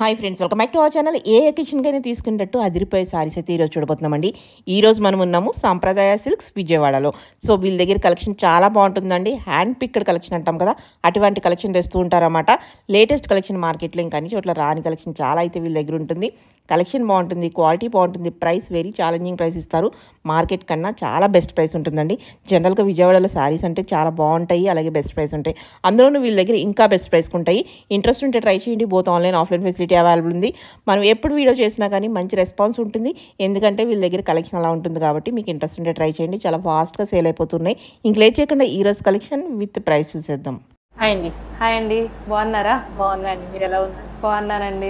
Hi friends, welcome back to our channel. ఏ అకేషన్కైనా తీసుకున్నట్టు అదిరిపోయే సారీస్ అయితే ఈరోజు చూడబోతున్నామండి. ఈరోజు మనం ఉన్నాము సాంప్రదాయ సిల్క్స్ విజయవాడలో. సో వీళ్ళ దగ్గర కలెక్షన్ చాలా బాగుంటుందండి. హ్యాండ్ పిక్డ్ కలెక్షన్ అంటాం కదా, అటువంటి కలెక్షన్ తెస్తూ ఉంటారన్నమాట. లేటెస్ట్ కలెక్షన్ మార్కెట్లో ఇంకా అన్ని చోట్ల రాని కలెక్షన్ చాలా అయితే వీళ్ళ దగ్గర ఉంటుంది. కలెక్షన్ బాగుంటుంది, క్వాలిటీ బాగుంటుంది, ప్రైస్ వెరీ ఛాలెంజింగ్ ప్రైస్ ఇస్తారు. మార్కెట్ కన్నా చాలా బెస్ట్ ప్రైస్ ఉంటుందండి. జనరల్గా విజయవాడలో శారీస్ అంటే చాలా బాగుంటాయి, అలాగే బెస్ట్ ప్రైస్ ఉంటాయి. అందులోనూ వీళ్ళ దగ్గర ఇంకా బెస్ట్ ప్రైస్కి ఉంటాయి. ఇంట్రెస్ట్ ఉంటే ట్రై చేయండి. Both online offline facility available ఉంది. మనం ఎప్పుడు వీడియో చేసినా కానీ మంచి రెస్పాన్స్ ఉంటుంది, ఎందుకంటే వీళ్ళ దగ్గర కలెక్షన్ అలా ఉంటుంది కాబట్టి. మీకు ఇంట్రెస్ట్ ఉంటే ట్రై చేయండి, చాలా ఫాస్ట్గా సేల్ అయిపోతున్నాయి. ఇంక లేట్ చేయకుండా ఈరోజు కలెక్షన్ విత్ ప్రైస్ చూసేద్దాం. హాయ్ అండి, బాగున్నారా? బాగుందండి, మీరు ఎలా ఉన్నారు? బాగున్నానండి.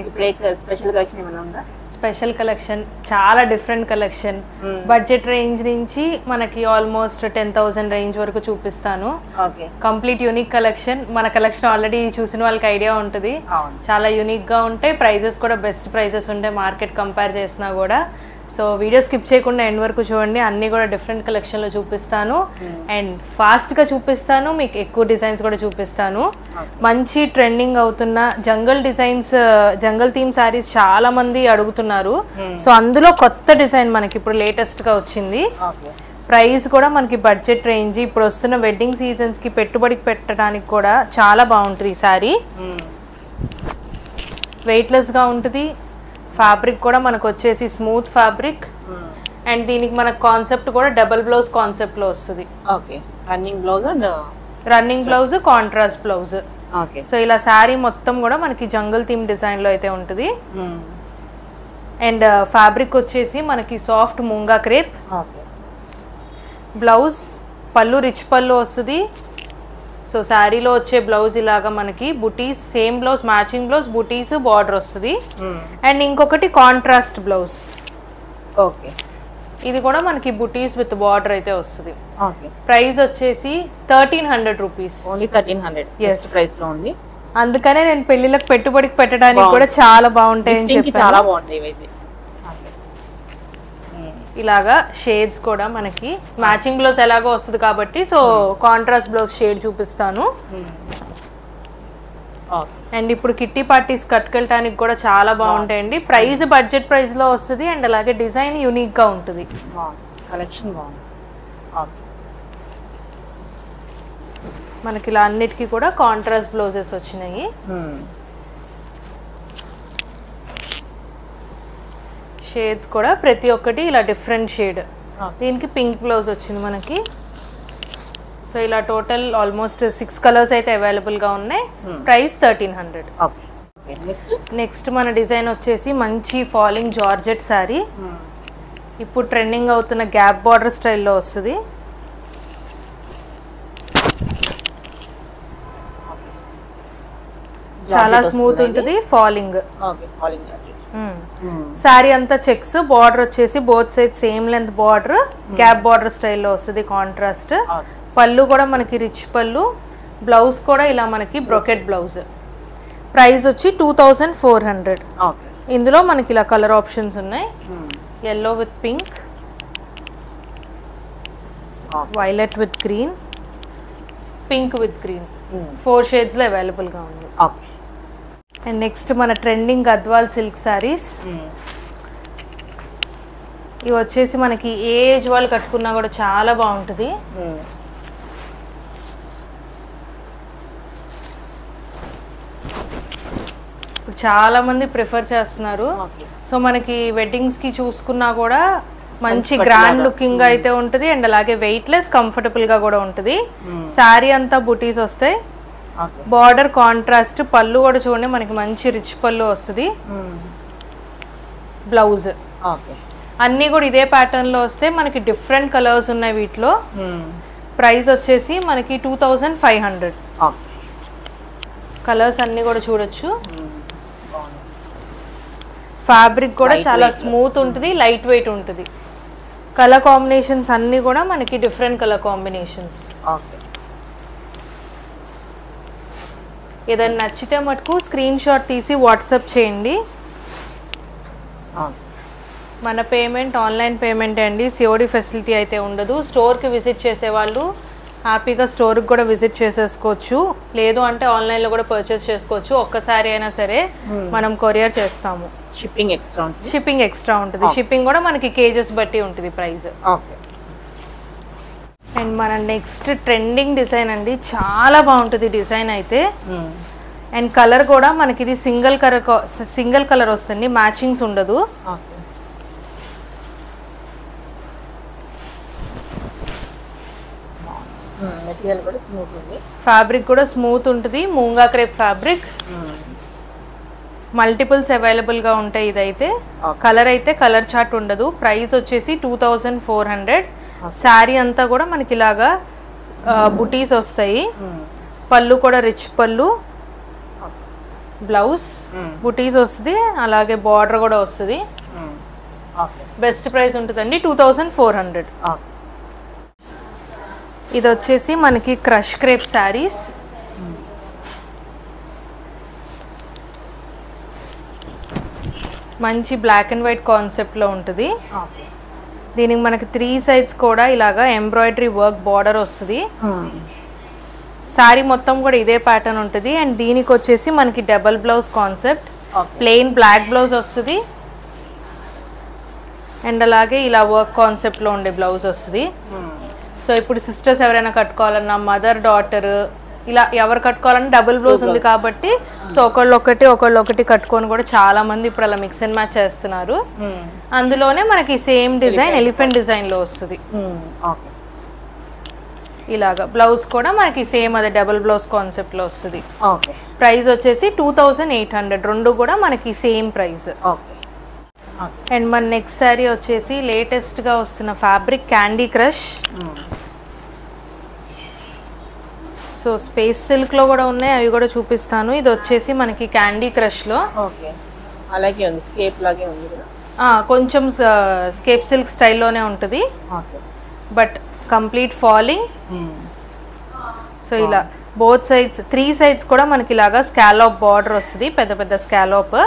స్పెషల్ కలెక్షన్ ఏమైనా ఉందా? స్పెషల్ కలెక్షన్ చాలా డిఫరెంట్ కలెక్షన్. బడ్జెట్ రేంజ్ నుంచి మనకి ఆల్మోస్ట్ 10,000 రేంజ్ వరకు చూపిస్తాను. Complete unique collection. మన కలెక్షన్ ఆల్రెడీ చూసిన వాళ్ళకి ఐడియా ఉంటుంది. చాలా యూనిక్ గా ఉంటాయి, ప్రైజెస్ కూడా బెస్ట్ ప్రైజెస్ ఉంటాయి మార్కెట్ కంపేర్ చేసినా కూడా. సో వీడియో స్కిప్ చేయకుండా ఎండ్ వరకు చూడండి. అన్ని కూడా డిఫరెంట్ కలెక్షన్లో చూపిస్తాను అండ్ ఫాస్ట్గా చూపిస్తాను. మీకు ఎక్కువ డిజైన్స్ కూడా చూపిస్తాను. మంచి ట్రెండింగ్ అవుతున్న జంగల్ డిజైన్స్, జంగల్ థీమ్ శారీస్ చాలా మంది అడుగుతున్నారు. సో అందులో కొత్త డిజైన్ మనకి ఇప్పుడు లేటెస్ట్గా వచ్చింది. ప్రైస్ కూడా మనకి బడ్జెట్ రేంజ్. ఇప్పుడు వస్తున్న వెడ్డింగ్ సీజన్స్కి పెట్టుబడికి పెట్టడానికి కూడా చాలా బాగుంటుంది ఈ శారీ. వెయిట్లెస్గా ఉంటుంది. ఫ్యాబ్రిక్ కూడా మనకు వచ్చేసి స్మూత్ ఫ్యాబ్రిక్ అండ్ దీనికి మనకు కాన్సెప్ట్ కూడా డబుల్ బ్లౌజ్ కాన్సెప్ట్ లో వస్తుంది. Running blouse, contrast blouse. So ఇలా శారీ మొత్తం కూడా మనకి జంగల్ థీమ్ డిజైన్ లో అయితే ఉంటుంది. అండ్ ఫ్యాబ్రిక్ వచ్చేసి మనకి సాఫ్ట్ మూంగా క్రేప్. బ్లౌజ్ పళ్ళు రిచ్ పళ్ళు వస్తుంది. సో శారీలో వచ్చే బ్లౌజ్ ఇలాగా మనకి బుటీస్, సేమ్ బ్లౌజ్, మ్యాచింగ్ బ్లౌజ్, బుటీస్, బార్డర్ వస్తుంది. అండ్ ఇంకొకటి కాంట్రాస్ట్ బ్లౌజ్. ఇది కూడా మనకి బుటీస్ విత్ బార్డర్ అయితే వస్తుంది. ప్రైస్ వచ్చేసి 1300 రూపీస్. అందుకనే నేను పెళ్లిళ్ళకి పెట్టుబడికి పెట్టడానికి కూడా చాలా బాగుంటాయని చెప్పాను. ఇలాగా షేడ్స్ కూడా మనకి మ్యాచింగ్ బ్లౌజ్ ఎలాగో వస్తుంది కాబట్టి సో కాంట్రాస్ట్ బ్లౌజ్ షేడ్ చూపిస్తాను. అండ్ ఇప్పుడు కిట్టి పార్టీస్ కట్టుకెళ్ళటానికి కూడా చాలా బాగుంటాయండి. ప్రైస్ బడ్జెట్ ప్రైస్ లో వస్తుంది అండ్ అలాగే డిజైన్ యూనిక్ గా ఉంటుంది. మనకి ఇలా అన్నిటికీ కూడా కాంట్రాస్ట్ బ్లౌజెస్ వచ్చినాయి. షేడ్స్ కూడా ప్రతి ఒక్కటి ఇలా డిఫరెంట్ షేడ్. దీనికి పింక్ బ్లౌజ్ వచ్చింది మనకి. సో ఇలా టోటల్ ఆల్మోస్ట్ 6 కలర్స్ అయితే అవైలబుల్ గా ఉన్నాయి. ప్రైస్ 1300. నెక్స్ట్ మన డిజైన్ వచ్చేసి మంచి ఫాలింగ్ జార్జెట్ శారీ. ఇప్పుడు ట్రెండింగ్ అవుతున్న గ్యాప్ బార్డర్ స్టైల్లో వస్తుంది. చాలా స్మూత్ ఉంటుంది. ఫాలింగ్ శారీ అంతా చెక్స్, బార్డర్ వచ్చేసి both side same length border, gap border స్టైల్లో వస్తుంది కాంట్రాస్ట్. పళ్ళు కూడా మనకి రిచ్ పళ్ళు. బ్లౌజ్ కూడా ఇలా మనకి బ్రొకెట్ బ్లౌజ్. ప్రైస్ వచ్చి 2400. ఇందులో మనకి ఇలా కలర్ ఆప్షన్స్ ఉన్నాయి. Yellow with pink, violet with green, pink with green, 4 shades లో అవైలబుల్ గా ఉంది. అండ్ నెక్స్ట్ మన ట్రెండింగ్ గద్వాల్ సిల్క్ శారీస్. ఇవి వచ్చేసి మనకి ఏ ఏజ్ వాళ్ళు కట్టుకున్నా కూడా చాలా బాగుంటుంది. ఇప్పుడు చాలా మంది ప్రిఫర్ చేస్తున్నారు. సో మనకి వెడ్డింగ్స్ కి చూసుకున్నా కూడా మంచి గ్రాండ్ లుకింగ్ అయితే ఉంటుంది అండ్ అలాగే వెయిట్లెస్, కంఫర్టబుల్ గా కూడా ఉంటుంది. శారీ అంతా బుటీస్ వస్తాయి. Border contrast. పళ్ళు కూడా చూడండి మనకి మంచి రిచ్ పళ్ళు వస్తుంది. బ్లౌజ్ అన్ని కూడా ఇదే ప్యాటర్న్ లో వస్తే మనకి డిఫరెంట్ కలర్స్ ఉన్నాయి వీటిలో. ప్రైస్ వచ్చేసి మనకి 2500. కలర్స్ అన్ని కూడా చూడొచ్చు. ఫ్యాబ్రిక్ కూడా చాలా స్మూత్ ఉంటుంది, లైట్ వెయిట్ ఉంటుంది. కలర్ కాంబినేషన్స్ అన్ని కూడా మనకి డిఫరెంట్ కలర్ కాంబినేషన్స్. ఏదైనా నచ్చితే మటుకు స్క్రీన్ షాట్ తీసి వాట్సాప్ చేయండి. మన పేమెంట్ ఆన్లైన్ పేమెంట్ అండి, సిఓడి ఫెసిలిటీ అయితే ఉండదు. స్టోర్కి విజిట్ చేసేవాళ్ళు హ్యాపీగా స్టోర్కి కూడా విజిట్ చేసేసుకోవచ్చు, లేదు అంటే ఆన్లైన్లో కూడా పర్చేస్ చేసుకోవచ్చు. ఒక్కసారి అయినా సరే మనం కొరియర్ చేస్తాము. షిప్పింగ్ ఎక్స్ట్రా ఉంటుంది. షిప్పింగ్ ఎక్స్ట్రా ఉంటుంది. షిప్పింగ్ కూడా మనకి కేజెస్ బట్టి ఉంటుంది ప్రైస్. ఓకే. అండ్ మన నెక్స్ట్ ట్రెండింగ్ డిజైన్ అండి, చాలా బాగుంటుంది డిజైన్ అయితే. అండ్ కలర్ కూడా మనకి ఇది సింగిల్ కలర్ వస్తుంది, మ్యాచింగ్స్ ఉండదు. ఫ్యాబ్రిక్ కూడా స్మూత్ ఉంటుంది, మూంగా క్రేప్ ఫ్యాబ్రిక్. మల్టిపుల్స్ అవైలబుల్గా ఉంటాయి. ఇదైతే కలర్ అయితే కలర్ చార్ట్ ఉండదు. ప్రైస్ వచ్చేసి 2400. శారీ అంతా కూడా మనకి ఇలాగా బుటీస్ వస్తాయి. పళ్ళు కూడా రిచ్ పళ్ళు, బ్లౌజ్ బుటీస్ వస్తుంది, అలాగే బార్డర్ కూడా వస్తుంది. బెస్ట్ ప్రైస్ ఉంటుందండి 2400. ఇది వచ్చేసి మనకి క్రష్ క్రేప్ శారీస్. మంచి బ్లాక్ అండ్ వైట్ కాన్సెప్ట్లో ఉంటుంది. దీనికి మనకి 3 సైడ్స్ కూడా ఇలాగా ఎంబ్రాయిడరీ వర్క్ బార్డర్ వస్తుంది. శారీ మొత్తం కూడా ఇదే ప్యాటర్న్ ఉంటుంది. అండ్ దీనికి వచ్చేసి మనకి double blouse concept, plain black blouse వస్తుంది. అండ్ అలాగే ఇలా వర్క్ కాన్సెప్ట్లో ఉండే బ్లౌజ్ వస్తుంది. సో ఇప్పుడు సిస్టర్స్ ఎవరైనా కట్టుకోవాలన్నా, మదర్ డాటర్ ఇలా ఎవరు కట్టుకోవాలన్నా డబుల్ బ్లౌజ్ ఉంది కాబట్టి సో ఒకళ్ళొకటి కట్టుకొని కూడా చాలా మంది ఇప్పుడు అలా మిక్స్ అండ్ మ్యాచ్ చేస్తున్నారు. అందులోనే మనకి సేమ్ డిజైన్ ఎలిఫెంట్ డిజైన్ లో వస్తుంది. ఇలాగా బ్లౌజ్ కూడా మనకి సేమ్ అదే డబుల్ బ్లౌజ్ కాన్సెప్ట్ లో వస్తుంది. ప్రైస్ వచ్చేసి 2800. రెండు కూడా మనకి సేమ్ ప్రైస్. అండ్ మన నెక్స్ట్ శారీ వచ్చేసి లేటెస్ట్ గా వస్తున్న fabric candy crush. So space silk లో కూడా ఉన్నాయి, అవి కూడా చూపిస్తాను. ఇది వచ్చేసి మనకి క్యాండీ క్రష్ లో అలాగే ఉంది, స్కేప్ లాగే ఉంది కదా. కొంచెం స్కేప్ సిల్క్ స్టైల్లోనే ఉంటుంది, బట్ కంప్లీట్ ఫాలింగ్. సో ఇలా బోత్ సైడ్స్ 3 సైడ్స్ కూడా మనకి ఇలాగా స్కాలోప్ బార్డర్ వస్తుంది, పెద్ద పెద్ద స్కాలోప్.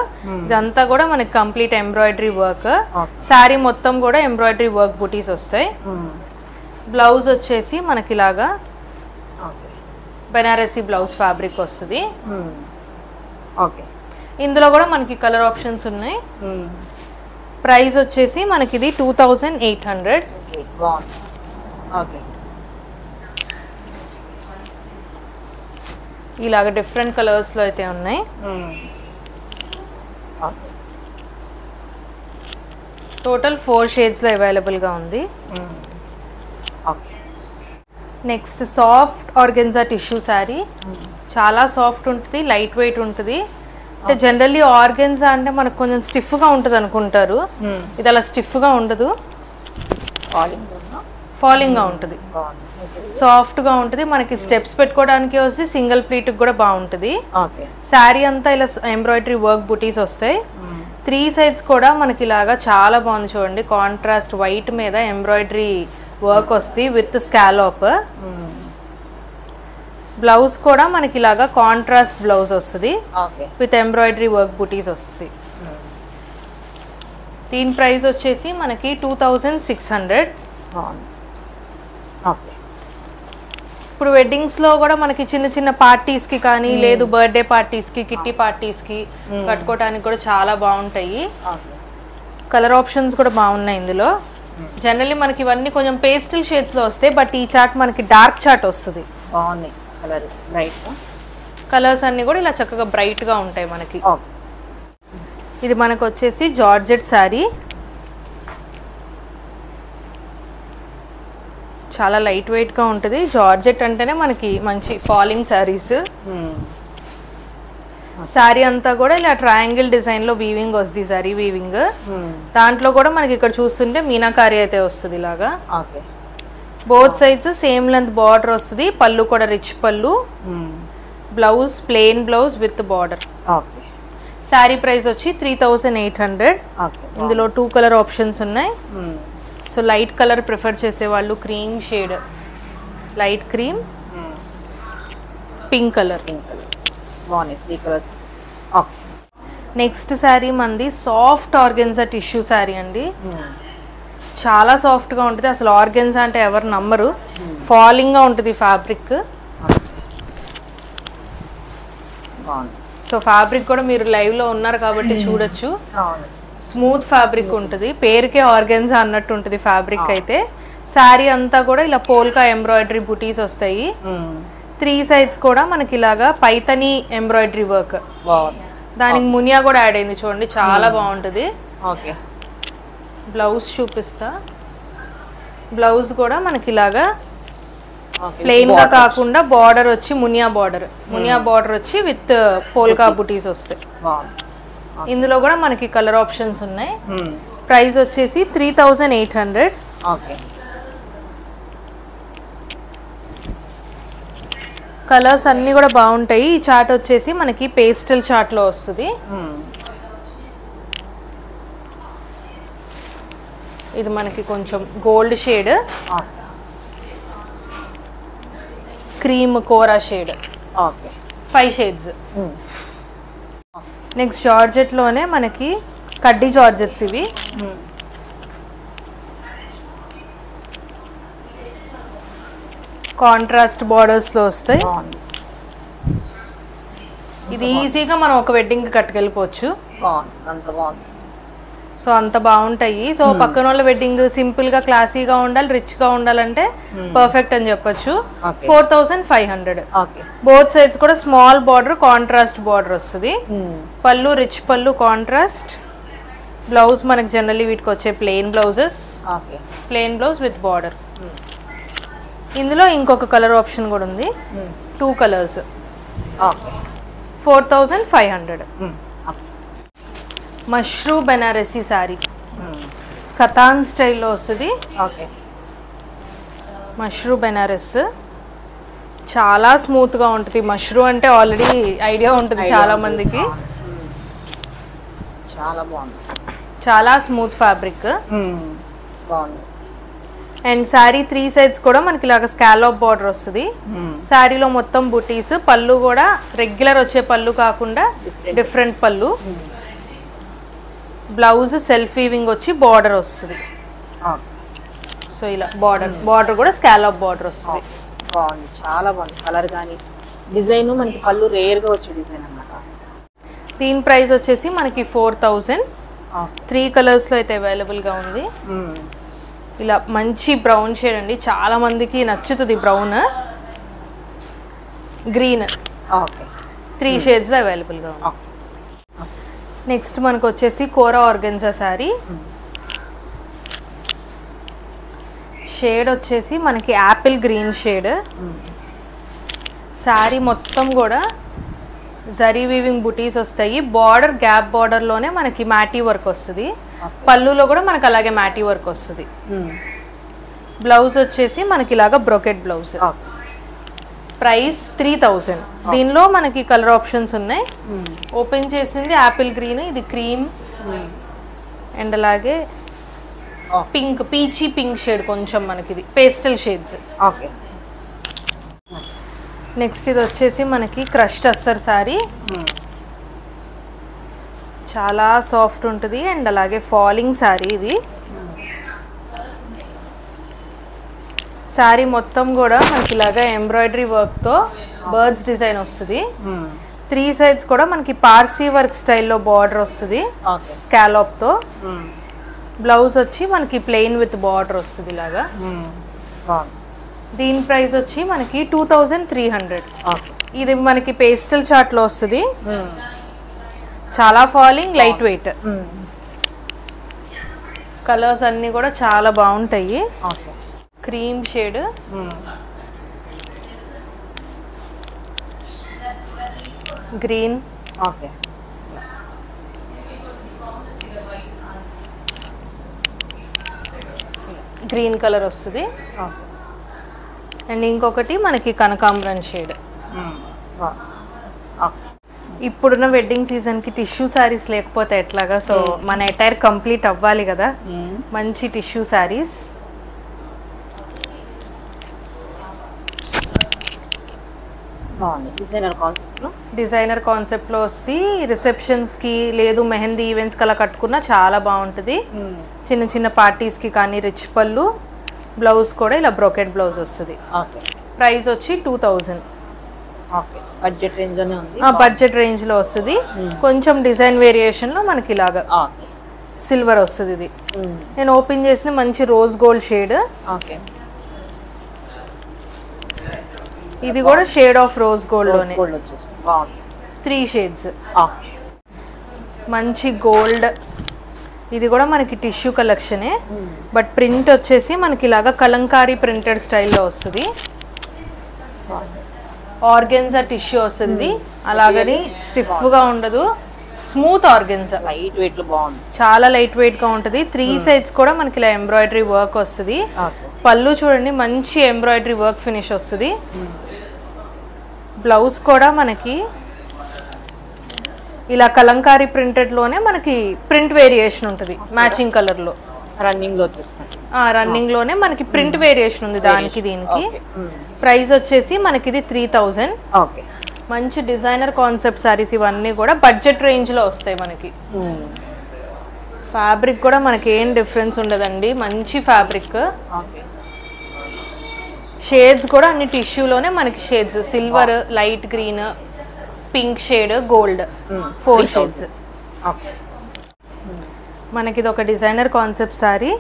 ఇదంతా కూడా మనకి కంప్లీట్ ఎంబ్రాయిడరీ వర్క్. శారీ మొత్తం కూడా ఎంబ్రాయిడరీ వర్క్ బుటీస్ వస్తాయి. బ్లౌజ్ వచ్చేసి మనకి ఇలాగా బెనారసీ బ్లౌజ్ ఫ్యాబ్రిక్ వస్తుంది. ఇందులో కూడా మనకి కలర్ ఆప్షన్స్ ఉన్నాయి. ప్రైస్ వచ్చేసి మనకి ఇది 2800. ఇలాగ డిఫరెంట్ కలర్స్ లో అయితే ఉన్నాయి. టోటల్ 4 షేడ్స్ లో అవైలబుల్ గా ఉంది. Next soft organza tissue sari. చాలా సాఫ్ట్ ఉంటుంది, లైట్ వెయిట్ ఉంటుంది. అంటే జనరల్లీ ఆర్గెన్జా అంటే మనకు కొంచెం స్టిఫ్ గా ఉంటుంది అనుకుంటారు, ఇది అలా స్టిఫ్ గా ఉండదు, ఫాలింగ్ గా ఉంటుంది, సాఫ్ట్ గా ఉంటుంది. మనకి స్టెప్స్ పెట్టుకోవడానికి వస్తే సింగిల్ ప్లీట్ కూడా బాగుంటుంది. శారీ అంతా ఇలా ఎంబ్రాయిడరీ వర్క్ బుటీస్ వస్తాయి. 3 సైడ్స్ కూడా మనకి ఇలాగా చాలా బాగుంది చూడండి. కాంట్రాస్ట్ వైట్ మీద ఎంబ్రాయిడరీ వర్క్ వస్తుంది విత్ స్కాలోప్. బ్లౌజ్ కూడా మనకి ఇలాగా కాంట్రాస్ట్ బ్లౌజ్ వస్తుంది విత్ ఎంబ్రాయిడరీ వర్క్ బుటీస్ వస్తుంది. దీని ప్రైస్ వచ్చేసి మనకి 2600. ఇప్పుడు వెడ్డింగ్స్ లో కూడా మనకి చిన్న చిన్న పార్టీస్ కి కానీ, లేదు బర్త్డే పార్టీస్ కి, కిట్టి పార్టీస్ కి కట్టుకోవడానికి కూడా చాలా బాగుంటాయి. కలర్ ఆప్షన్స్ కూడా బాగున్నాయి ఇందులో. జనరల్లీ మనకి ఇవన్నీ కొంచెం పేస్టల్ షేడ్స్ లో వస్తాయి, బట్ ఈ చార్ట్ మనకి డార్క్ చార్ట్ వస్తుంది. కలర్స్ అన్ని కూడా ఇలా చక్కగా బ్రైట్ గా ఉంటాయి మనకి. ఇది మనకు వచ్చేసి జార్జెట్ శారీ. చాలా లైట్ వెయిట్ గా ఉంటుంది. జార్జెట్ అంటేనే మనకి మంచి ఫాలింగ్ శారీస్. శారీ అంతా కూడా ఇలా ట్రయాంగిల్ డిజైన్ లో వీవింగ్ వస్తుంది, శారీ వీవింగ్. దాంట్లో కూడా మనకి ఇక్కడ చూస్తుంటే మీనాకారి అయితే వస్తుంది ఇలాగా. Both sides same length border వస్తుంది. పళ్ళు కూడా రిచ్ పళ్ళు. Blouse plain blouse with border. Sari price వచ్చి 3800. ఇందులో 2 కలర్ ఆప్షన్స్ ఉన్నాయి. సో లైట్ కలర్ ప్రిఫర్ చేసే వాళ్ళు cream shade, light cream, pink colour. Next sari మంది సాఫ్ట్ ఆర్గెన్జా టిష్యూ శారీ అండి. చాలా సాఫ్ట్ గా ఉంటుంది. అసలు ఆర్గెన్జా అంటే ఎవరు నమ్మరు. ఫాలింగ్గా ఉంటుంది ఫ్యాబ్రిక్. సో ఫ్యాబ్రిక్ కూడా మీరు లైవ్లో ఉన్నారు కాబట్టి చూడొచ్చు. స్మూత్ ఫ్యాబ్రిక్ ఉంటుంది, పేరుకే ఆర్గెన్జా అన్నట్టు ఉంటుంది ఫ్యాబ్రిక్ అయితే. శారీ అంతా కూడా ఇలా పోల్కా ఎంబ్రాయిడరీ బుటీస్ వస్తాయి. 3 సైడ్స్ కూడా మనకి ఇలాగా పైతని ఎంబ్రాయిడరీ వర్క్, దానికి మునియా కూడా యాడ్ అయింది చూడండి, చాలా బాగుంటుంది. బ్లౌజ్ చూపిస్తా. బ్లౌజ్ కూడా మనకి ఇలాగా ప్లెయిన్ గా కాకుండా బార్డర్ వచ్చి మునియా బార్డర్ వచ్చి విత్ పోల్కా బుటీస్ వస్తాయి. ఇందులో కూడా మనకి కలర్ ఆప్షన్స్ ఉన్నాయి. ప్రైస్ వచ్చేసి 3800. కలర్స్ అన్ని కూడా బాగుంటాయి. ఈ చార్ట్ వచ్చేసి మనకి పేస్టల్ చార్ట్ లో వస్తుంది. ఇది మనకి కొంచెం గోల్డ్ షేడ్, క్రీమ్ కోరా షేడ్, 5 షేడ్స్. నెక్స్ట్ జార్జెట్ లోనే మనకి కడ్డీ జార్జెట్స్ ఇవి. కాంట్రాస్ట్ బార్డర్స్ లో వస్తాయి. ఇది ఈజీగా మనం ఒక వెడ్డింగ్ కట్టుకెళ్ళిపోవచ్చు. సో అంత బాగుంటాయి. సో పక్కన వాళ్ళ వెడ్డింగ్ సింపుల్ గా క్లాసీగా ఉండాలి, రిచ్ గా ఉండాలంటే పర్ఫెక్ట్ అని చెప్పొచ్చు. 4500. బోత్ సైడ్స్ కూడా స్మాల్ బార్డర్, కాంట్రాస్ట్ బార్డర్ వస్తుంది. పళ్ళు రిచ్ పళ్ళు, కాంట్రాస్ట్. బ్లౌజ్ మనకి జనరల్లీ వీటికి వచ్చే plain blouses, plain blouse with border. ఇందులో ఇంకొక కలర్ ఆప్షన్ కూడా ఉంది, 2 కలర్స్. 4500. మష్రూ బెనారసీ సారీ, కతాన్ స్టైల్లో వస్తుంది. మష్రూ బెనారస్ చాలా స్మూత్గా ఉంటుంది. మష్రూ అంటే ఆల్రెడీ ఐడియా ఉంటుంది చాలా మందికి. చాలా బాగుంది, చాలా smooth fabric. And sari 3 sides కూడా మనకి ఇలాగ స్కాలప్ బార్డర్ వస్తుంది. శారీలో మొత్తం బుటీస్. పళ్ళు కూడా రెగ్యులర్ వచ్చే పళ్ళు కాకుండా డిఫరెంట్ పళ్ళు. బ్లౌజ్ సెల్ఫ్ వీవింగ్ వచ్చి బార్డర్ వస్తుంది. సో ఇలా బార్డర్ కూడా స్కాలప్ బార్డర్ వస్తుంది. బాగుంది, చాలా బాగుంది. కలర్ కానీ డిజైన్ మనకి పళ్ళు రేర్గా వచ్చే డిజైన్ అన్నమాట. దీని ప్రైస్ వచ్చేసి మనకి 4000. 3 కలర్స్లో అయితే అవైలబుల్గా ఉంది. ఇలా మంచి బ్రౌన్ షేడ్ అండి, చాలా మందికి నచ్చుతుంది. బ్రౌన్, గ్రీన్, 3 షేడ్స్లో అవైలబుల్గా ఉంది. నెక్స్ట్ మనకు వచ్చేసి కోరా ఆర్గెన్జా శారీ. షేడ్ వచ్చేసి మనకి యాపిల్ గ్రీన్ షేడ్. శారీ మొత్తం కూడా జరీ వీవింగ్ బుటీస్ వస్తాయి. బార్డర్ గ్యాప్ బార్డర్లోనే మనకి మ్యాటీ వర్క్ వస్తుంది. పళ్ళులో కూడా మనకి అలాగే మ్యాటీ వర్క్ వస్తుంది. బ్లౌజ్ వచ్చేసి మనకి ఇలాగా బ్రోకెట్ బ్లౌజ్. ప్రైస్ 3000. దీనిలో మనకి కలర్ ఆప్షన్స్ ఉన్నాయి. ఓపెన్ చేసింది యాపిల్ గ్రీన్, ఇది క్రీమ్ అండ్ అలాగే పింక్, పీచీ పింక్ షేడ్ కొంచెం మనకి, ఇది పేస్టల్ షేడ్స్. నెక్స్ట్ ఇది వచ్చేసి మనకి క్రష్డ్ అస్సర్ శారీ. చాలా సాఫ్ట్ ఉంటుంది అండ్ అలాగే ఫాలింగ్ శారీ ఇది. శారీ మొత్తం కూడా మనకి ఇలాగా ఎంబ్రాయిడరీ వర్క్తో బర్డ్స్ డిజైన్ వస్తుంది. 3 సైడ్స్ కూడా మనకి పార్సీ వర్క్ స్టైల్లో బార్డర్ వస్తుంది స్కాలప్తో. బ్లౌజ్ వచ్చి మనకి ప్లెయిన్ విత్ బార్డర్ వస్తుంది ఇలాగా. దీని ప్రైస్ వచ్చి మనకి 2300. ఇది మనకి పేస్టల్ చార్ట్లో వస్తుంది. చాలా ఫాలింగ్, లైట్ వెయిట్. కలర్స్ అన్నీ కూడా చాలా బాగుంటాయి. Cream shade, green, green colour వస్తుంది. అండ్ ఇంకొకటి మనకి కనకాంబరం షేడ్. ఇప్పుడున్న వెడ్డింగ్ సీజన్కి టిష్యూ శారీస్ లేకపోతే ఎట్లాగా? సో మన అటైర్ కంప్లీట్ అవ్వాలి కదా, మంచి టిష్యూ శారీస్. డిజైనర్ కాన్సెప్ట్లో వస్తుంది. రిసెప్షన్స్కి లేదు మెహందీ ఈవెంట్స్కి అలా కట్టుకున్నా చాలా బాగుంటుంది. చిన్న చిన్న పార్టీస్కి కానీ రిచ్ పళ్ళు, బ్లౌజ్ కూడా ఇలా బ్రోకెట్ బ్లౌజ్ వస్తుంది. ఓకే. ప్రైస్ వచ్చి 2000. ఓకే. బడ్జెట్ రేంజ్ లోనే ఉంది. బడ్జెట్ రేంజ్ లో వస్తుంది. కొంచెం డిజైన్ వేరియేషన్ లో మనకి ఇలాగా సిల్వర్ వస్తుంది. ఇది నేను ఓపెన్ చేసిన మంచి రోజ్ గోల్డ్ షేడ్. ఓకే. ఇది కూడా షేడ్ ఆఫ్ రోజ్ గోల్డ్ లోనే 3 షేడ్స్. మంచి గోల్డ్. ఇది కూడా మనకి టిష్యూ కలెక్షనే, బట్ ప్రింట్ వచ్చేసి మనకి ఇలాగా కలంకారీ ప్రింటెడ్ స్టైల్లో వస్తుంది. ఆర్గెన్జా టిష్యూ వస్తుంది. అలాగని స్టిఫ్ గా ఉండదు, స్మూత్ ఆర్గెన్జా. లైట్ వెయిట్ లో బాగుంది, చాలా లైట్ వెయిట్ గా ఉంటుంది. 3 సైడ్స్ కూడా మనకి ఇలా ఎంబ్రాయిడరీ వర్క్ వస్తుంది. పళ్ళు చూడండి మంచి ఎంబ్రాయిడరీ వర్క్ ఫినిష్ వస్తుంది. బ్లౌజ్ కూడా మనకి ఇలా కలంకారీ ప్రింటెడ్ లోనే మనకి ప్రింట్ వేరియేషన్ ఉంటుంది మ్యాచింగ్ కలర్ లో. రన్నింగ్ లో వచ్చేస్తుంది. రన్నింగ్ లోనే మనకి ప్రింట్ వేరియేషన్ ఉంది దానికి దీనికి. ప్రైస్ వచ్చేసి మనకి ఇది 3000. ఓకే. మంచి డిజైనర్ కాన్సెప్ట్ సారీస్ ఇవన్నీ కూడా బడ్జెట్ రేంజ్ లో వస్తాయి మనకి. ఫ్యాబ్రిక్ కూడా మనకి ఏం డిఫరెన్స్ ఉండదండి, మంచి ఫ్యాబ్రిక్. షేడ్స్ కూడా అన్ని టిష్యూలోనే మనకి shades silver, light green, pink shade, gold 4 shades. మనకి ఇది ఒక డిజైనర్ కాన్సెప్ట్ సారీ.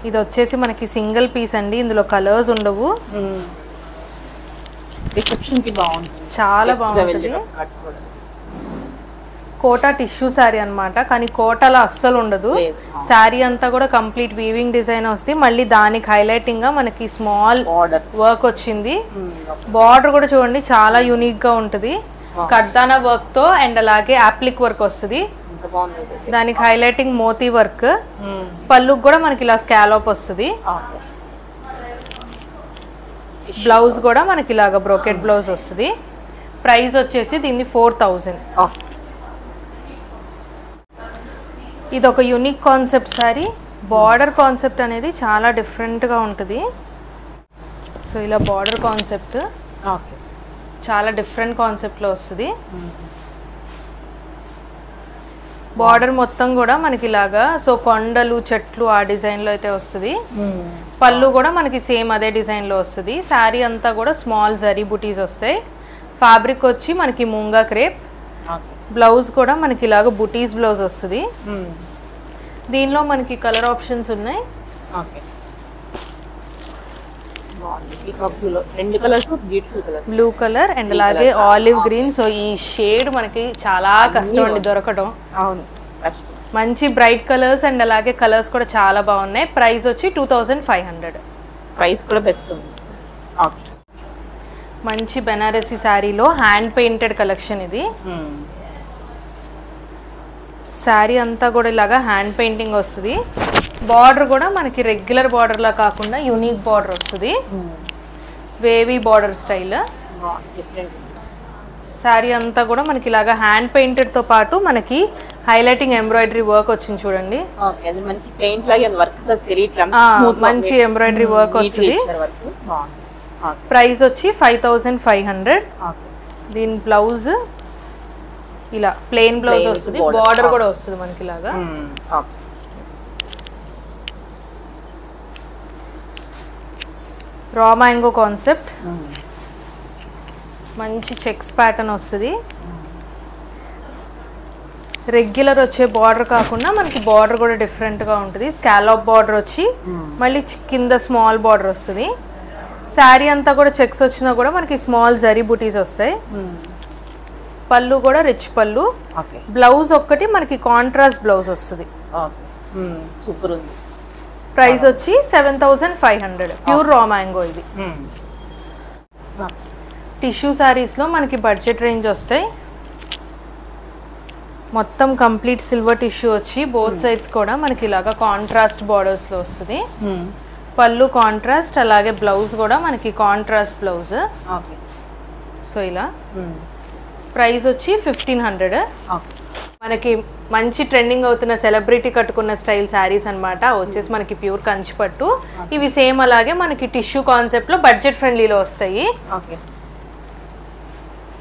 ఇది వచ్చేసి మనకి సింగిల్ పీస్ అండి, ఇందులో కలర్స్ ఉండవు. చాలా బాగుంటుంది. కోటా టిష్యూ శారీ అనమాట, కానీ కోటాలో అస్సలు ఉండదు. శారీ అంతా కూడా కంప్లీట్ వీవింగ్ డిజైన్ వస్తుంది. మళ్ళీ దానికి హైలైటింగ్ గా మనకి స్మాల్ వర్క్ వచ్చింది. బార్డర్ కూడా చూడండి చాలా యూనిక్ గా ఉంటుంది. కడ్దానా వర్క్ తో అండ్ అలాగే అప్లిక్ వర్క్ వస్తుంది. దానికి హైలైటింగ్ మోతీ వర్క్. పళ్ళుకి కూడా మనకి ఇలా స్కాలప్ వస్తుంది. బ్లౌజ్ కూడా మనకి ఇలాగా బ్రోకెట్ బ్లౌజ్ వస్తుంది. ప్రైస్ వచ్చేసి దీన్ని 4000. ఇది ఒక unique concept sorry. Border concept అనేది చాలా డిఫరెంట్గా ఉంటుంది. సో ఇలా బార్డర్ కాన్సెప్ట్ చాలా డిఫరెంట్ కాన్సెప్ట్లో వస్తుంది. బార్డర్ మొత్తం కూడా మనకి ఇలాగా సో కొండలు, చెట్లు ఆ డిజైన్లో అయితే వస్తుంది. పళ్ళు కూడా మనకి సేమ్ అదే డిజైన్లో వస్తుంది. శారీ అంతా కూడా స్మాల్ జరీ బుటీస్ వస్తాయి. ఫ్యాబ్రిక్ వచ్చి మనకి మూంగా క్రేప్. బ్లౌజ్ కూడా మనకి ఇలాగ బుటీస్ బ్లౌజ్ వస్తుంది. దీనిలో మనకి కలర్ ఆప్షన్స్ ఉన్నాయి. బ్లూ కలర్ అండ్ అలాగే ఆలివ్ గ్రీన్. సో ఈ షేడ్ మనకి చాలా కష్టం అండి దొరకడం. మంచి బ్రైట్ కలర్స్ అండ్ అలాగే కలర్స్ కూడా చాలా బాగున్నాయి. ప్రైస్ వచ్చి 2500. ప్రైస్ కూడా బెస్ట్ ఉంది. మంచి బెనారసీ శారీలో హ్యాండ్ పెయింటెడ్ కలెక్షన్ ఇది. శారీ అంతా కూడా ఇలాగా హ్యాండ్ పెయింటింగ్ వస్తుంది. బార్డర్ కూడా మనకి రెగ్యులర్ బార్డర్ లా కాకుండా యూనిక్ బార్డర్ వస్తుంది. Wavy border style. శారీ అంతా కూడా మనకి ఇలాగా హ్యాండ్ పెయింటెడ్ తో పాటు మనకి హైలైటింగ్ ఎంబ్రాయిడరీ వర్క్ వచ్చింది చూడండి. మంచి ఎంబ్రాయిడరీ వర్క్ వస్తుంది. ప్రైస్ వచ్చి 5500. దీని బ్లౌజ్ ఇలా ప్లెయిన్ బ్లౌజ్ వస్తుంది. బార్డర్ కూడా వస్తుంది మనకి ఇలాగా. Raw mango concept. మంచి చెక్స్ ప్యాటర్న్ వస్తుంది. రెగ్యులర్ వచ్చే బార్డర్ కాకుండా మనకి బార్డర్ కూడా డిఫరెంట్గా ఉంటుంది. స్కాలప్ బార్డర్ వచ్చి మళ్ళీ కింద స్మాల్ బార్డర్ వస్తుంది. శారీ అంతా కూడా చెక్స్ వచ్చినా కూడా మనకి స్మాల్ జరీ బుటీస్ వస్తాయి. పళ్ళు కూడా రిచ్ పళ్ళు. బ్లౌజ్ ఒక్కటి మనకి కాంట్రాస్ట్ బ్లౌజ్ వస్తుంది. సూపర్ ఉంది. ప్రైస్ వచ్చి 7500. ప్యూర్ రా మ్యాంగో ఇది. టిష్యూ శారీస్లో మనకి బడ్జెట్ రేంజ్ వస్తాయి. మొత్తం కంప్లీట్ సిల్వర్ టిష్యూ వచ్చి బోత్ సైడ్స్ కూడా మనకి ఇలాగా కాంట్రాస్ట్ బార్డర్స్లో వస్తుంది. పళ్ళు కాంట్రాస్ట్, అలాగే బ్లౌజ్ కూడా మనకి కాంట్రాస్ట్ బ్లౌజ్. సో ఇలా ప్రైస్ వచ్చి 1500. మనకి మంచి ట్రెండింగ్ అవుతున్న సెలబ్రిటీ కట్టుకున్న స్టైల్ శారీస్ అనమాట. వచ్చేసి మనకి ప్యూర్ కంచిపట్టు. ఇవి సేమ్ అలాగే మనకి టిష్యూ కాన్సెప్ట్లో బడ్జెట్ ఫ్రెండ్లీలో వస్తాయి.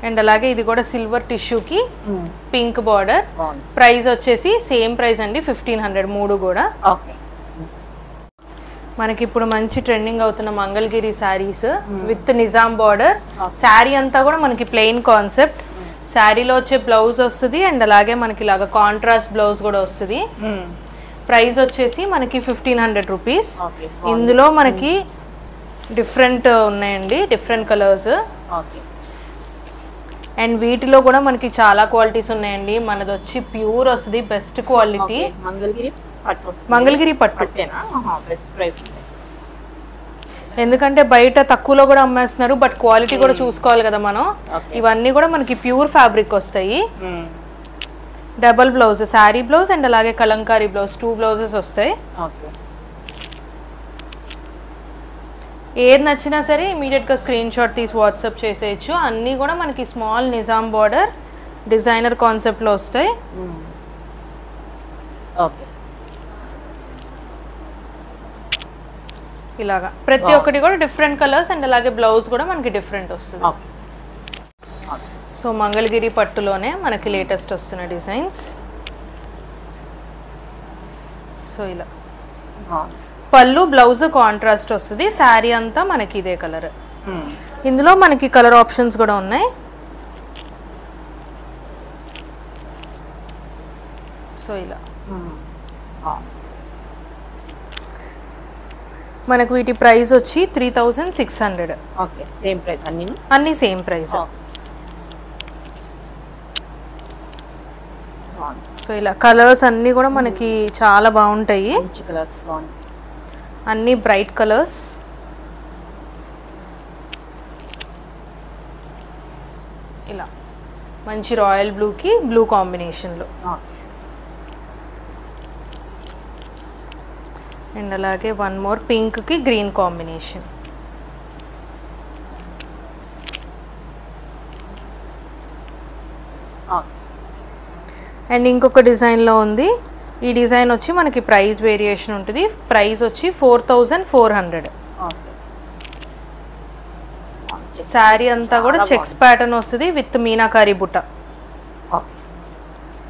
అండ్ అలాగే ఇది కూడా సిల్వర్ టిష్యూకి పింక్ బార్డర్. ప్రైస్ వచ్చేసి సేమ్ ప్రైస్ అండి 1500 మూడు కూడా. మనకి ఇప్పుడు మంచి ట్రెండింగ్ అవుతున్న మంగళగిరి శారీస్ విత్ నిజాం బార్డర్. శారీ అంతా కూడా మనకి ప్లెయిన్ కాన్సెప్ట్. శారీలో వచ్చే బ్లౌజ్ వస్తుంది అండ్ అలాగే మనకి ఇలాగా కాంట్రాస్ట్ బ్లౌజ్ కూడా వస్తుంది. ప్రైస్ వచ్చేసి మనకి 1500 రూపీస్. ఇందులో మనకి డిఫరెంట్ ఉన్నాయండి, డిఫరెంట్ కలర్స్. అండ్ వీటిలో కూడా మనకి చాలా క్వాలిటీస్ ఉన్నాయండి. మనది వచ్చి ప్యూర్ వస్తుంది, బెస్ట్ క్వాలిటీ మంగళగిరి పట్టు. ఎందుకంటే బయట తక్కువలో కూడా అమ్మేస్తున్నారు, బట్ క్వాలిటీ కూడా చూసుకోవాలి కదా మనం. ఇవన్నీ కూడా మనకి ప్యూర్ ఫ్యాబ్రిక్ వస్తాయి. Double blouse, sari blouse and అలాగే కలంకారీ బ్లౌజ్, 2 బ్లౌజెస్ వస్తాయి. ఏది నచ్చినా సరే ఇమీడియట్గా స్క్రీన్ షాట్ తీసి వాట్సాప్ చేసేయచ్చు. అన్నీ కూడా మనకి స్మాల్ నిజాం బార్డర్ డిజైనర్ కాన్సెప్ట్లో వస్తాయి. ఇలాగా ప్రతి ఒక్కటి కూడా డిఫరెంట్ కలర్స్ అండ్ అలాగే బ్లౌజ్ కూడా మనకి డిఫరెంట్ వస్తుంది. సో మంగళగిరి పట్టులోనే మనకి లేటెస్ట్ వస్తున్న డిజైన్స్. సో ఇలా పళ్ళు బ్లౌజ్ కాంట్రాస్ట్ వస్తుంది. శారీ అంతా మనకి ఇదే కలర్. ఇందులో మనకి కలర్ ఆప్షన్స్ కూడా ఉన్నాయి. సో ఇలా మనకు వీటి ప్రైస్ వచ్చి 3600. ఓకే, సేమ్ ప్రైస్ అన్ని సేమ్ ప్రైస్. సో ఇలా కలర్స్ అన్నీ కూడా మనకి చాలా బాగుంటాయి. అన్ని బ్రైట్ కలర్స్. ఇలా మంచి రాయల్ బ్లూకి బ్లూ కాంబినేషన్లో అండ్ అలాగే వన్ మోర్ పింక్కి గ్రీన్ కాంబినేషన్. అండ్ ఇంకొక డిజైన్లో ఉంది. ఈ డిజైన్ వచ్చి మనకి ప్రైస్ వేరియేషన్ ఉంటుంది. ప్రైస్ వచ్చి 4400. శారీ అంతా కూడా చెక్స్ ప్యాటర్న్ వస్తుంది విత్ మీనాకారి బుట్ట.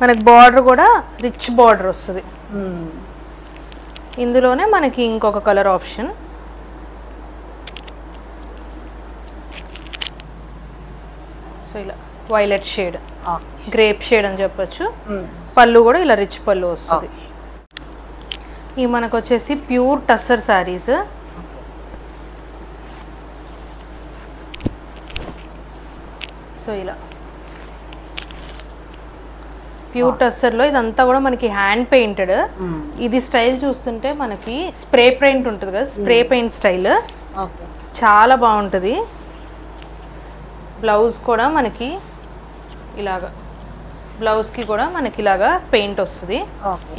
మనకి బార్డర్ కూడా రిచ్ బార్డర్ వస్తుంది. ఇందులోనే మనకి ఇంకొక కలర్ ఆప్షన్. సో ఇలా వైలెట్ షేడ్, గ్రేప్ షేడ్ అని చెప్పొచ్చు. పళ్ళు కూడా ఇలా రిచ్ పళ్ళు వస్తుంది. ఇవి మనకు వచ్చేసి ప్యూర్ టస్సర్ శారీస్. సో ఇలా ప్యూర్ టస్సర్లో ఇదంతా కూడా మనకి హ్యాండ్ పెయింటెడ్. ఇది స్టైల్ చూస్తుంటే మనకి స్ప్రే పెయింట్ ఉంటుంది కదా, స్ప్రే పెయింట్ స్టైల్ చాలా బాగుంటుంది. బ్లౌజ్ కూడా మనకి ఇలాగా, బ్లౌజ్కి కూడా మనకి ఇలాగా పెయింట్ వస్తుంది.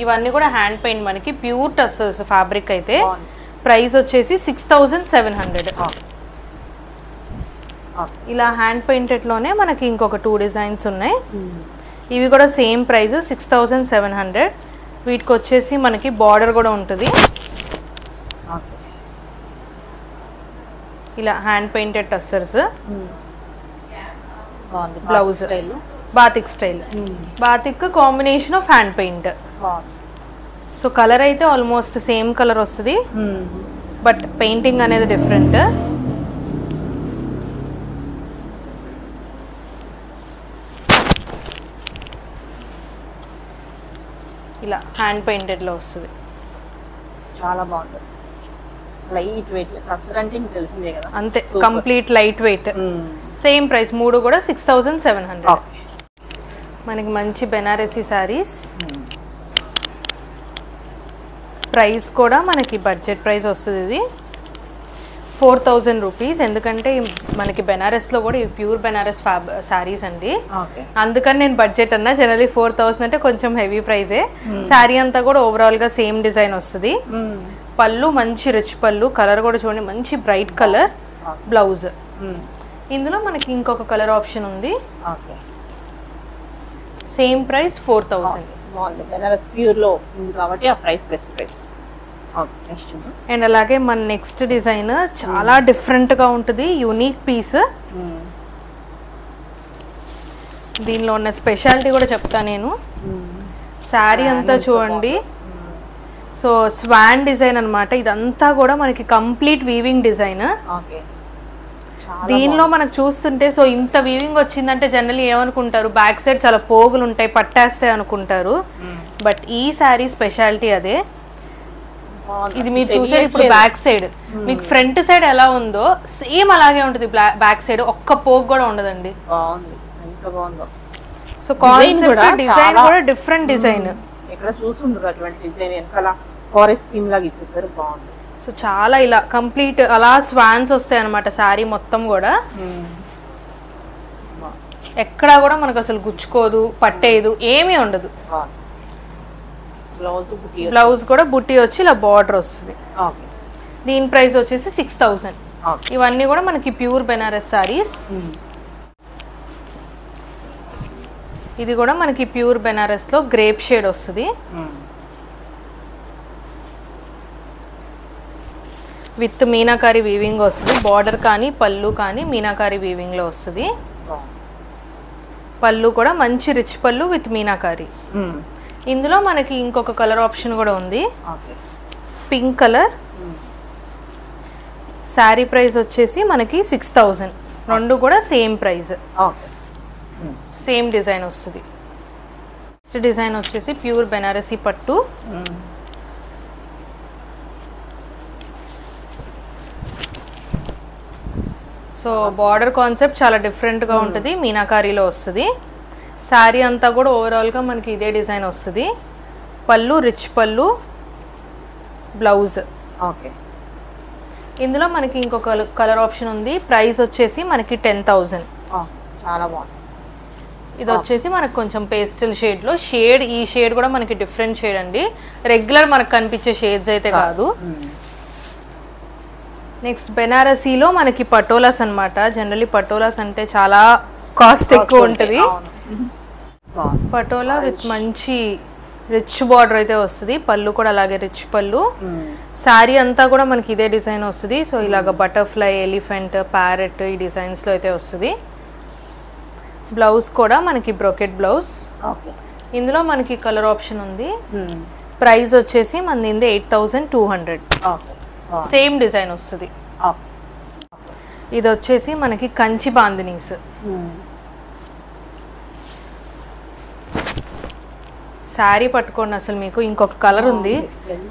ఇవన్నీ కూడా హ్యాండ్ పెయింట్ మనకి ప్యూర్ టస్సర్స్ ఫ్యాబ్రిక్. అయితే ప్రైస్ వచ్చేసి 6700. ఇలా హ్యాండ్ పెయింటెడ్లోనే మనకి ఇంకొక 2 డిజైన్స్ ఉన్నాయి. ఇవి కూడా సేమ్ ప్రైస్ 6700. వీటికి వచ్చేసి మనకి బార్డర్ కూడా ఉంటుంది. ఇలా hand painted tussars. Blouse batik style, batik combination of hand paint. So colour అయితే ఆల్మోస్ట్ సేమ్ కలర్ వస్తుంది, బట్ పెయింటింగ్ అనేది డిఫరెంట్. ఇలా హ్యాండ్ పెయింటెడ్లో వస్తుంది. చాలా బాగుంటుంది. లైట్ వెయిట్ టస్సర్ అంటే ఇంక తెలిసిందే కదా. అంతే, complete light weight. Same price 3 కూడా 6700. మనకి మంచి బెనారసీ శారీస్. ప్రైస్ కూడా మనకి బడ్జెట్ ప్రైస్ వస్తుంది. ఇది 4000 రూపీస్. ఎందుకంటే మనకి బెనారస్లో కూడా ఇవి ప్యూర్ బెనారస్ శారీస్ అండి. అందుకని నేను బడ్జెట్ అన్నా. జనరలీ 4000 అంటే కొంచెం హెవీ ప్రైజే. శారీ అంతా కూడా ఓవరాల్గా సేమ్ డిజైన్ వస్తుంది. పళ్ళు మంచి రిచ్ పళ్ళు. కలర్ కూడా చూడండి, మంచి బ్రైట్ కలర్. బ్లౌజ్ ఇందులో మనకి ఇంకొక కలర్ ఆప్షన్ ఉంది. Same price 4000. బెనారస్ ప్యూర్లో ఉంది కాబట్టి ఆ ప్రైస్ బెస్ట్ ప్రైస్. అండ్ అలాగే మన నెక్స్ట్ డిజైన్ చాలా డిఫరెంట్గా ఉంటుంది, యూనిక్ పీస్. దీనిలో ఉన్న స్పెషాలిటీ కూడా చెప్తా నేను. శారీ అంతా చూడండి సో స్వాన్ డిజైన్ అన్నమాట. ఇదంతా కూడా మనకి కంప్లీట్ వీవింగ్ డిజైన్. ఓకే. దీనిలో మనకు చూస్తుంటే సో ఇంత వీవింగ్ వచ్చిందంటే జనరల్లీ ఏమనుకుంటారు, బ్యాక్ సైడ్ చాలా పోగులు ఉంటాయి, పట్టేస్తాయి అనుకుంటారు. బట్ ఈ శారీ స్పెషాలిటీ అదే. ఇది మీరు చూసేది ఇప్పుడు బ్యాక్ సైడ్, మీకు ఫ్రంట్ సైడ్ ఎలా ఉందో సేమ్ అలాగే ఉంటుంది. బ్యాక్ సైడ్ ఒక్క పోగు కూడా ఉండదండి. సో కాన్సెప్ట్ డిజైన్ కూడా డిఫరెంట్ డిజైన్. ఇక్కడ చూసుంటారు అటువంటి డిజైన్ వెనకాల ఫారెస్ట్ థీమ్ లాగా ఇచ్చేసారు, బాగుంది. సో చాలా ఇలా కంప్లీట్ అలా స్వాన్స్ వస్తాయి అన్నమాట శారీ మొత్తం కూడా. ఎక్కడా కూడా మనకు అసలు గుచ్చుకోదు, పట్టేదు, ఏమీ ఉండదు. బ్లౌజ్ కూడా బుట్టి వచ్చి ఇలా బార్డర్ వస్తుంది. దీని ప్రైస్ వచ్చేసి 6000. ఇవన్నీ కూడా మనకి ప్యూర్ బెనారస్ సారీస్. ఇది కూడా మనకి ప్యూర్ బెనారస్ లో గ్రేప్ షేడ్ వస్తుంది విత్ మీనాకారి వీవింగ్ వస్తుంది. బార్డర్ కానీ పళ్ళు కానీ మీనాకారి వీవింగ్ లో వస్తుంది. పళ్ళు కూడా మంచి రిచ్ పళ్ళు విత్ మీనాకారి. ఇందులో మనకి ఇంకొక కలర్ ఆప్షన్ కూడా ఉంది, పింక్ కలర్. శారీ ప్రైస్ వచ్చేసి మనకి 6000. రెండు కూడా సేమ్ ప్రైస్, సేమ్ డిజైన్ వస్తుంది. నెక్స్ట్ డిజైన్ వచ్చేసి ప్యూర్ బెనారసీ పట్టు. సో బార్డర్ కాన్సెప్ట్ చాలా డిఫరెంట్గా ఉంటుంది, మీనాకారీలో వస్తుంది. శారీ అంతా కూడా ఓవరాల్గా మనకి ఇదే డిజైన్ వస్తుంది. పళ్ళు రిచ్ పళ్ళు, బ్లౌజ్. ఓకే. ఇందులో మనకి ఇంకొక కలర్ ఆప్షన్ ఉంది. ప్రైస్ వచ్చేసి మనకి 10000. చాలా బాగుంది. ఇది వచ్చేసి మనకు కొంచెం పేస్టల్ షేడ్లో ఈ షేడ్ కూడా మనకి డిఫరెంట్ షేడ్ అండి, రెగ్యులర్ మనకు కనిపించే షేడ్స్ అయితే కాదు. నెక్స్ట్ బెనారసీలో మనకి పటోలాస్ అన్నమాట. జనరల్లీ పటోలాస్ అంటే చాలా కాస్ట్ ఎక్కువ ఉంటుంది. పటోలా విత్ మంచి రిచ్ బార్డర్ అయితే వస్తుంది. పళ్ళు కూడా అలాగే రిచ్ పళ్ళు. శారీ అంతా కూడా మనకి ఇదే డిజైన్ వస్తుంది. సో ఇలాగ బటర్ఫ్లై, ఎలిఫెంట్, ప్యారెట్ ఈ డిజైన్స్లో అయితే వస్తుంది. బ్లౌజ్ కూడా మనకి బ్రోకెట్ బ్లౌజ్. ఇందులో మనకి కలర్ ఆప్షన్ ఉంది. ప్రైస్ వచ్చేసి మనది 8200. సేమ్ డిజైన్ వస్తుంది. ఇది వచ్చేసి మనకి కంచి బాందినీస్. శారీ పట్టుకోండి, అసలు మీకు ఇంకొక కలర్ ఉంది.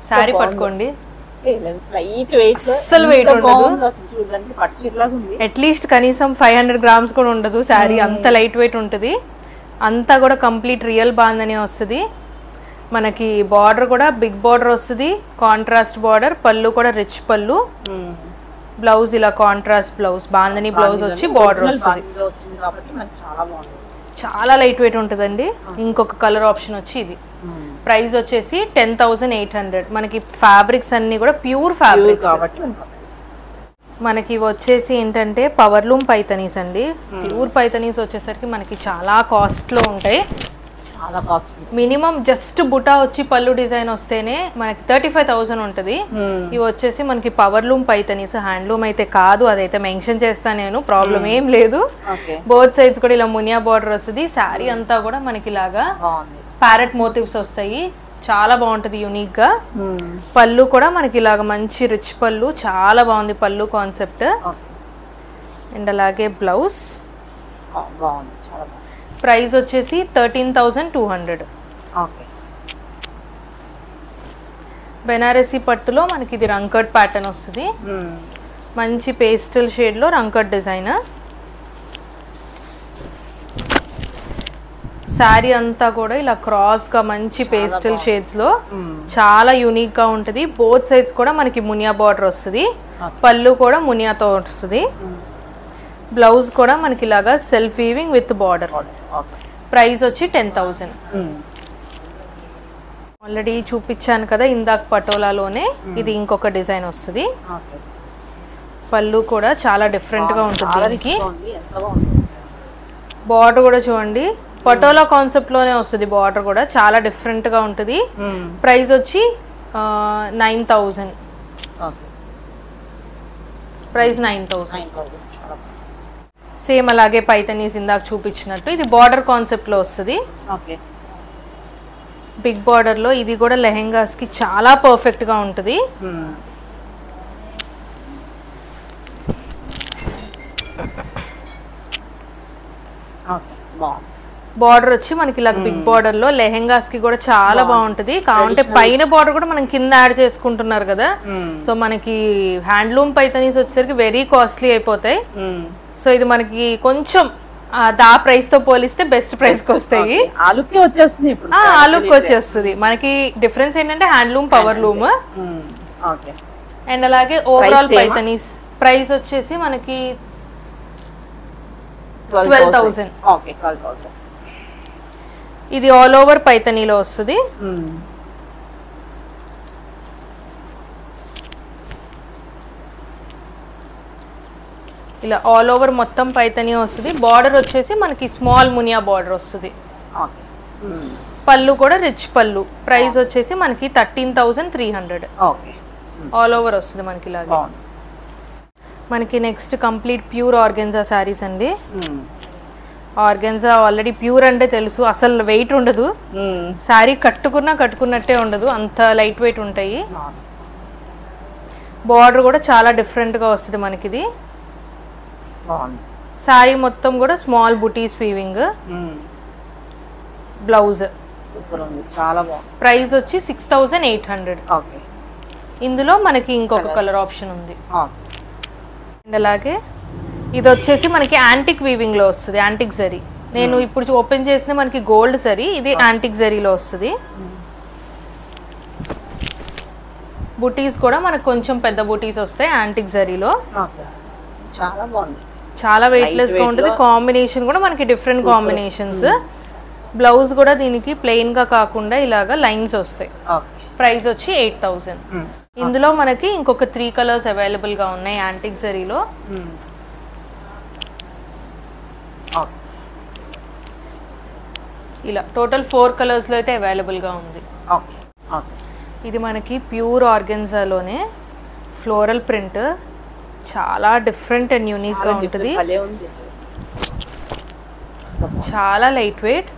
శారీ పట్టుకోండి, అస్సలు వెయిట్ ఉండదు. అట్లీస్ట్ కనీసం 500 గ్రామ్స్ కూడా ఉండదు శారీ, అంత లైట్ వెయిట్ ఉంటుంది. అంతా కూడా కంప్లీట్ రియల్ బాందని వస్తుంది. మనకి బార్డర్ కూడా బిగ్ బార్డర్ వస్తుంది, కాంట్రాస్ట్ బార్డర్. పళ్ళు కూడా రిచ్ పళ్ళు. బ్లౌజ్ ఇలా కాంట్రాస్ట్ బ్లౌజ్, బాందని బ్లౌజ్ వచ్చి బార్డర్ వస్తుంది. చాలా లైట్ వెయిట్ ఉంటుందండి. ఇంకొక కలర్ ఆప్షన్ వచ్చి ఇది. ప్రైస్ వచ్చేసి 10800. మనకి ఫ్యాబ్రిక్స్ అన్ని కూడా ప్యూర్ ఫ్యాబ్రిక్స్. మనకి వచ్చేసి ఏంటంటే పవర్లూమ్ పైతనీస్ అండి. ప్యూర్ పైతనీస్ వచ్చేసరికి మనకి చాలా కాస్ట్లో ఉంటాయి. మినిమం జస్ట్ బుటా వచ్చి పళ్ళు డిజైన్ వస్తేనే మనకి 35,000 ఉంటుంది. ఇవి వచ్చేసి మనకి పవర్లూమ్ పైతనీస్, హ్యాండ్లూమ్ అయితే కాదు, అదైతే మెన్షన్ చేస్తాను నేను, ప్రాబ్లం ఏం లేదు. బోత్ సైడ్స్ కూడా ఇలా మునియా బార్డర్ వస్తుంది. శారీ అంతా కూడా మనకి ఇలాగా ప్యారెట్ మోటివ్స్ వస్తాయి, చాలా బాగుంటుంది యూనిక్ గా. పళ్ళు కూడా మనకి ఇలాగ మంచి రిచ్ పళ్ళు, చాలా బాగుంది పళ్ళు కాన్సెప్ట్. అండ్ అలాగే బ్లౌజ్. ప్రైస్ వచ్చేసి 13200. బెనారసీ పట్టులో మనకి ఇది రంకట్ ప్యాటర్న్ వస్తుంది. మంచి పేస్టల్ షేడ్ లో రంకట్ డిజైన్. శారీ అంతా కూడా ఇలా క్రాస్ గా మంచి పేస్టల్ షేడ్స్ లో చాలా యూనిక్ గా ఉంటుంది. బోత్ సైడ్స్ కూడా మనకి మునియా బార్డర్ వస్తుంది. పళ్ళు కూడా మునియాతో వస్తుంది. బ్లౌజ్ కూడా మనకి ఇలాగా self weaving with border. Price వచ్చి 10000. ఆల్రెడీ చూపించాను కదా ఇందాక పటోలాలోనే, ఇది ఇంకొక డిజైన్ వస్తుంది. పళ్ళు కూడా చాలా డిఫరెంట్ గా ఉంటుంది. దీనికి బార్డర్ కూడా చూడండి, పటోలా కాన్సెప్ట్ లోనే వస్తుంది. బార్డర్ కూడా చాలా డిఫరెంట్ గా ఉంటుంది. ప్రైస్ వచ్చి 9000. ప్రైస్ 9000. సేమ్ అలాగే పైతనీస్ ఇందాక చూపించినట్టు ఇది బార్డర్ కాన్సెప్ట్ లో వస్తుంది. బిగ్ బార్డర్లో ఇది కూడా లెహెంగాస్కి చాలా పర్ఫెక్ట్గా ఉంటుంది. బార్డర్ వచ్చి మనకి ఇలా బిగ్ బార్డర్ లో లెహెంగాస్ కి కూడా చాలా బాగుంటది. కావాలంటే పైన బార్డర్ కూడా మనం కింద యాడ్ చేసుకుంటున్నారు కదా, సో మనకి హ్యాండ్లూమ్ పైతనీస్ వచ్చేసరికి వెరీ కాస్ట్లీ అయిపోతాయి. సో ఇది మనకి కొంచెం దా ప్రైస్ తో పోలిస్తే బెస్ట్ ప్రైస్ కి వస్తాయి. ఆ లుక్ వచ్చేస్తుంది. మనకి డిఫరెన్స్ ఏంటంటే హ్యాండ్లూమ్ పవర్ లూమ్. అండ్ అలాగే ఓవరాల్ పైతనీస్ ప్రైస్ వచ్చేసి మనకి 12,000. ఇది ఆల్ ఓవర్ పైతనీలో వస్తుంది. ఇలా ఆల్ ఓవర్ మొత్తం పైతనీ వస్తుంది. బార్డర్ వచ్చేసి మనకి స్మాల్ మునియా బార్డర్ వస్తుంది. పళ్ళు కూడా రిచ్ పళ్ళు. ప్రైస్ వచ్చేసి మనకి 13,300 ఆల్ ఓవర్ వస్తుంది మనకి ఇలాగే. మనకి next complete pure organza saris అండి. ఆర్గెన్జా ఆల్రెడీ ప్యూర్ అంటే తెలుసు, అసలు వెయిట్ ఉండదు. శారీ కట్టుకున్నట్టే ఉండదు, అంత లైట్ వెయిట్ ఉంటాయి. బార్డర్ కూడా చాలా డిఫరెంట్గా వస్తుంది మనకి. ఇది శారీ మొత్తం కూడా స్మాల్ బుటీస్ వీవింగ్. బ్లౌజ్ ప్రైస్ వచ్చి 6,800. ఇందులో మనకి ఇంకొక కలర్ ఆప్షన్ ఉంది. అండ్ అలాగే ఇది వచ్చేసి మనకి యాంటిక్ వీవింగ్ లో వస్తుంది, యాంటిక్ జరీ. నేను ఇప్పుడు ఓపెన్ చేసిన మనకి గోల్డ్ జరీ, ఇది యాంటిక్ జరీలో వస్తుంది. బుటీస్ కూడా మనకు కొంచెం పెద్ద బుటీస్ వస్తాయి యాంటిక్ జరీలో. చాలా బాగుంది, చాలా వెయిట్లెస్ గా ఉంటుంది. కాంబినేషన్ కూడా మనకి డిఫరెంట్ కాంబినేషన్స్. బ్లౌజ్ కూడా దీనికి ప్లెయిన్ గా కాకుండా ఇలాగా లైన్స్ వస్తాయి. ప్రైస్ వచ్చి 8,000. ఇందులో మనకి ఇంకొక 3 కలర్స్ అవైలబుల్ గా ఉన్నాయి యాంటిక్ జరీలో. ఇలా టోటల్ 4 కలర్స్ లో అయితే అవైలబుల్ గా ఉంది. ఇది మనకి ప్యూర్ ఆర్గెన్జాలోనే ఫ్లోరల్ ప్రింట్, చాలా డిఫరెంట్ అండ్ యూనిక్ గా ఉంటుంది. చాలా లైట్ వెయిట్.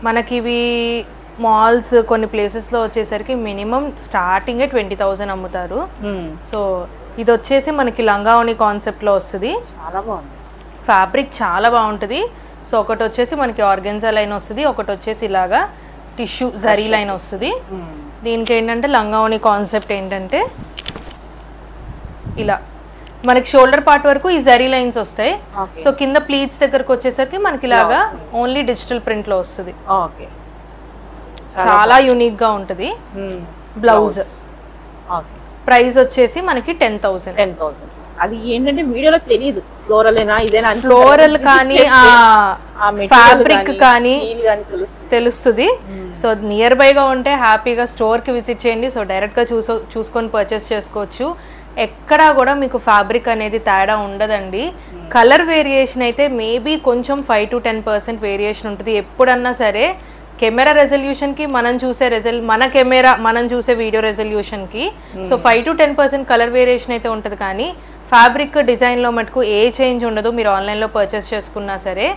మనకి ఇవి మాల్స్ కొన్ని ప్లేసెస్లో వచ్చేసరికి మినిమం స్టార్టింగే 20,000 అమ్ముతారు. సో ఇది వచ్చేసి మనకి లంగావోని కాన్సెప్ట్లో వస్తుంది. చాలా బాగుంది. ఫ్యాబ్రిక్ చాలా బాగుంటుంది. సో ఒకటి వచ్చేసి మనకి ఆర్గెన్జా లైన్ వస్తుంది, ఒకటి వచ్చేసి ఇలాగా టిష్యూ జరీ లైన్ వస్తుంది. దీనికి ఏంటంటే లంగావోని కాన్సెప్ట్ ఏంటంటే ఇలా మనకి షోల్డర్ పార్ట్ వరకు ఈ జరీ లైన్స్ వస్తాయి. సో కింద ప్లీట్స్ దగ్గరకు వచ్చేసరికి మనకి ఇలాగా ఓన్లీ డిజిటల్ ప్రింట్ లో వస్తుంది. చాలా యూనిక్ గా ఉంటుంది. బ్లౌజ్ ప్రైస్ వచ్చేసి మనకి 10,000. అది ఏంటంటే వీడియోలో తెలియదు, ఫ్లోరలేనా ఇదేనా, ఫ్లోరల్ కానీ ఫ్యాబ్రిక్ కానీ తెలుస్తుంది. సో నియర్ బైగా ఉంటే హ్యాపీగా స్టోర్ కి విజిట్ చేయండి. సో డైరెక్ట్ గా చూసుకొని పర్చేస్ చేసుకోవచ్చు. ఎక్కడా కూడా మీకు ఫ్యాబ్రిక్ అనేది తేడా ఉండదండి. కలర్ వేరియేషన్ అయితే మేబీ కొంచెం 5 to 10% వేరియేషన్ ఉంటుంది ఎప్పుడన్నా సరే. కెమెరా రెజల్యూషన్కి మనం చూసే వీడియో రెజల్యూషన్కి సో 5 to 10% కలర్ వేరియేషన్ అయితే ఉంటుంది. కానీ ఫ్యాబ్రిక్ డిజైన్లో మటుకు ఏ చేంజ్ ఉండదు మీరు ఆన్లైన్లో పర్చేస్ చేసుకున్నా సరే.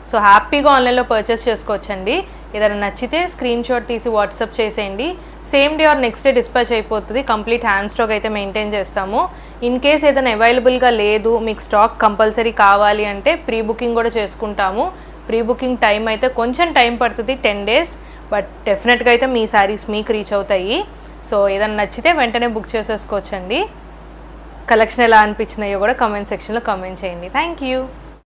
సో హ్యాపీగా ఆన్లైన్లో పర్చేస్ చేసుకోవచ్చండి. ఏదైనా నచ్చితే స్క్రీన్ షాట్ తీసి వాట్సాప్ చేసేయండి. Same day or next day dispatch అయిపోతుంది. కంప్లీట్ హ్యాండ్ స్టాక్ అయితే మెయింటైన్ చేస్తాము. ఇన్ కేస్ ఏదైనా అవైలబుల్గా లేదు, మీకు స్టాక్ కంపల్సరీ కావాలి అంటే ప్రీ బుకింగ్ కూడా చేసుకుంటాము. ప్రీ బుకింగ్ టైం అయితే కొంచెం టైం పడుతుంది, 10 days. బట్ డెఫినెట్గా అయితే మీ శారీస్ మీకు రీచ్ అవుతాయి. సో ఏదైనా నచ్చితే వెంటనే బుక్ చేసేసుకోవచ్చండి. కలెక్షన్ ఎలా అనిపించినాయో కూడా కామెంట్ సెక్షన్లో కామెంట్ చేయండి. Thank you.